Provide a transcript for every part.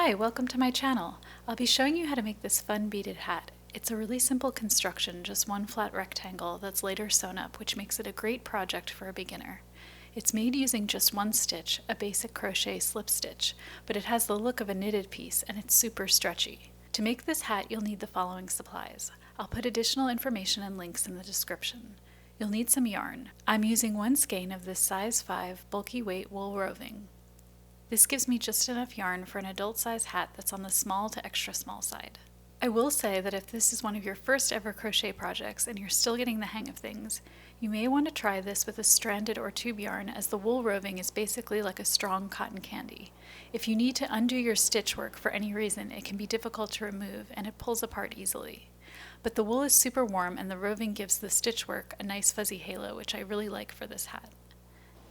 Hi, welcome to my channel. I'll be showing you how to make this fun beaded hat. It's a really simple construction, just one flat rectangle that's later sewn up, which makes it a great project for a beginner. It's made using just one stitch, a basic crochet slip stitch, but it has the look of a knitted piece and it's super stretchy. To make this hat, you'll need the following supplies. I'll put additional information and links in the description. You'll need some yarn. I'm using one skein of this size 5 bulky weight wool roving. This gives me just enough yarn for an adult size hat that's on the small to extra small side. I will say that if this is one of your first ever crochet projects and you're still getting the hang of things, you may want to try this with a stranded or tube yarn, as the wool roving is basically like a strong cotton candy. If you need to undo your stitch work for any reason, it can be difficult to remove and it pulls apart easily. But the wool is super warm and the roving gives the stitch work a nice fuzzy halo, which I really like for this hat.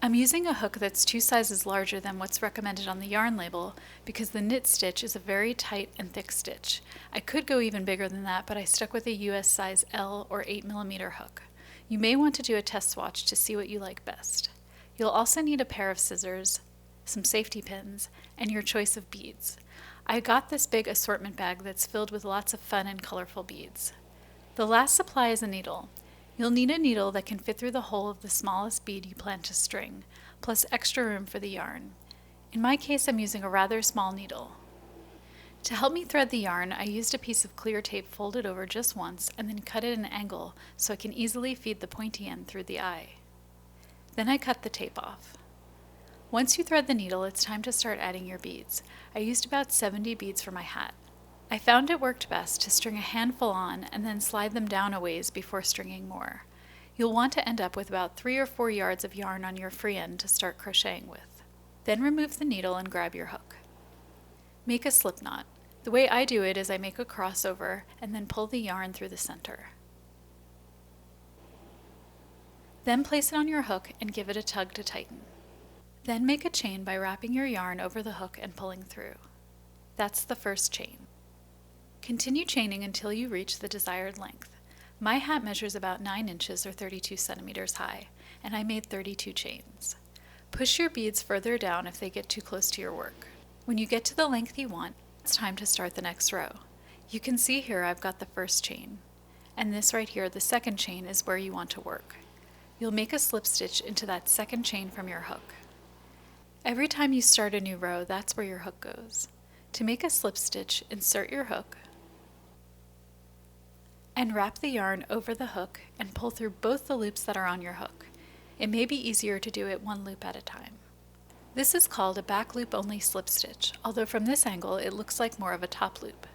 I'm using a hook that's 2 sizes larger than what's recommended on the yarn label because the knit stitch is a very tight and thick stitch. I could go even bigger than that, but I stuck with a US size L or 8mm hook. You may want to do a test swatch to see what you like best. You'll also need a pair of scissors, some safety pins, and your choice of beads. I got this big assortment bag that's filled with lots of fun and colorful beads. The last supply is a needle. You'll need a needle that can fit through the hole of the smallest bead you plan to string, plus extra room for the yarn. In my case, I'm using a rather small needle. To help me thread the yarn, I used a piece of clear tape folded over just once and then cut it at an angle so I can easily feed the pointy end through the eye. Then I cut the tape off. Once you thread the needle, it's time to start adding your beads. I used about 70 beads for my hat. I found it worked best to string a handful on and then slide them down a ways before stringing more. You'll want to end up with about 3 or 4 yards of yarn on your free end to start crocheting with. Then remove the needle and grab your hook. Make a slip knot. The way I do it is I make a crossover and then pull the yarn through the center. Then place it on your hook and give it a tug to tighten. Then make a chain by wrapping your yarn over the hook and pulling through. That's the first chain. Continue chaining until you reach the desired length. My hat measures about 9 inches or 32 centimeters high, and I made 32 chains. Push your beads further down if they get too close to your work. When you get to the length you want, it's time to start the next row. You can see here I've got the first chain, and this right here, the second chain, is where you want to work. You'll make a slip stitch into that second chain from your hook. Every time you start a new row, that's where your hook goes. To make a slip stitch, insert your hook, and wrap the yarn over the hook and pull through both the loops that are on your hook. It may be easier to do it one loop at a time. This is called a back loop only slip stitch, although from this angle it looks like more of a top loop.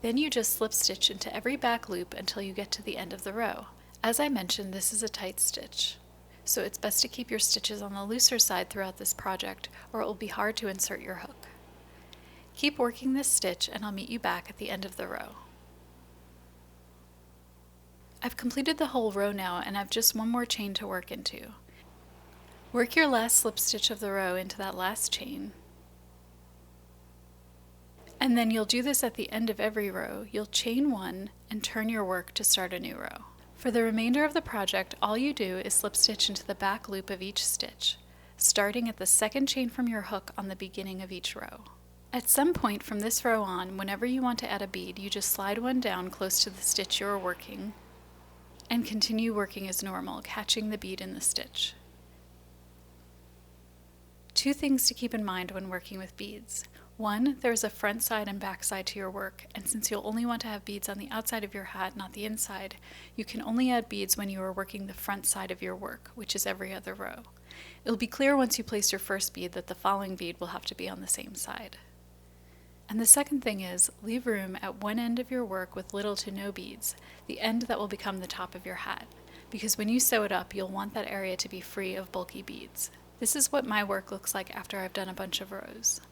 Then you just slip stitch into every back loop until you get to the end of the row. As I mentioned, this is a tight stitch, so it's best to keep your stitches on the looser side throughout this project, or it will be hard to insert your hook. Keep working this stitch and I'll meet you back at the end of the row. I've completed the whole row now and I've just one more chain to work into. Work your last slip stitch of the row into that last chain. And then you'll do this at the end of every row. You'll chain one and turn your work to start a new row. For the remainder of the project, all you do is slip stitch into the back loop of each stitch, starting at the second chain from your hook on the beginning of each row. At some point from this row on, whenever you want to add a bead, you just slide one down close to the stitch you're working and continue working as normal, catching the bead in the stitch. 2 things to keep in mind when working with beads. 1, there's a front side and back side to your work, and since you'll only want to have beads on the outside of your hat, not the inside, you can only add beads when you are working the front side of your work, which is every other row. It'll be clear once you place your first bead that the following bead will have to be on the same side. And the second thing is, leave room at one end of your work with little to no beads, the end that will become the top of your hat, because when you sew it up, you'll want that area to be free of bulky beads. This is what my work looks like after I've done a bunch of rows.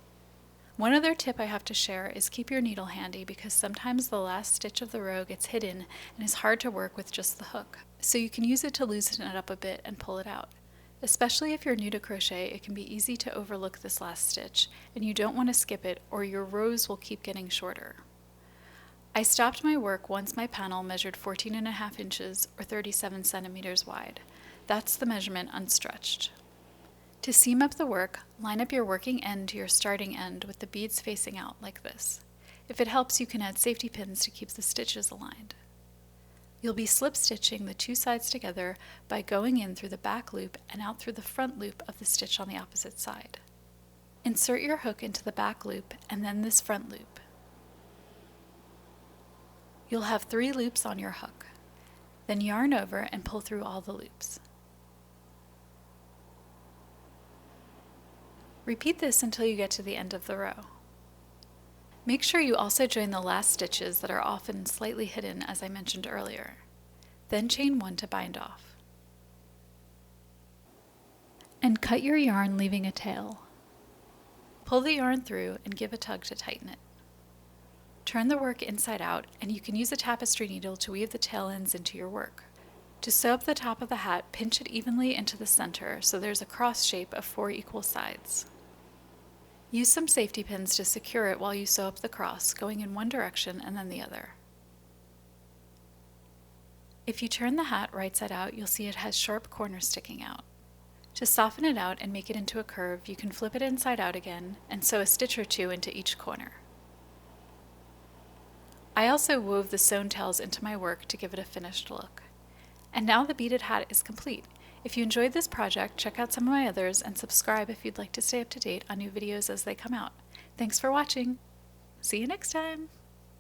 One other tip I have to share is keep your needle handy, because sometimes the last stitch of the row gets hidden and is hard to work with just the hook, so you can use it to loosen it up a bit and pull it out. Especially if you're new to crochet, it can be easy to overlook this last stitch, and you don't want to skip it or your rows will keep getting shorter. I stopped my work once my panel measured 14.5 inches or 37 centimeters wide. That's the measurement unstretched. To seam up the work, line up your working end to your starting end with the beads facing out like this. If it helps, you can add safety pins to keep the stitches aligned. You'll be slip stitching the two sides together by going in through the back loop and out through the front loop of the stitch on the opposite side. Insert your hook into the back loop and then this front loop. You'll have 3 loops on your hook. Then yarn over and pull through all the loops. Repeat this until you get to the end of the row. Make sure you also join the last stitches that are often slightly hidden, as I mentioned earlier. Then chain 1 to bind off. And cut your yarn, leaving a tail. Pull the yarn through and give a tug to tighten it. Turn the work inside out, and you can use a tapestry needle to weave the tail ends into your work. To sew up the top of the hat, pinch it evenly into the center so there's a cross shape of 4 equal sides. Use some safety pins to secure it while you sew up the cross, going in one direction and then the other. If you turn the hat right side out, you'll see it has sharp corners sticking out. To soften it out and make it into a curve, you can flip it inside out again and sew a stitch or 2 into each corner. I also wove the sewn tails into my work to give it a finished look. And now the beaded hat is complete. If you enjoyed this project, check out some of my others and subscribe if you'd like to stay up to date on new videos as they come out. Thanks for watching! See you next time!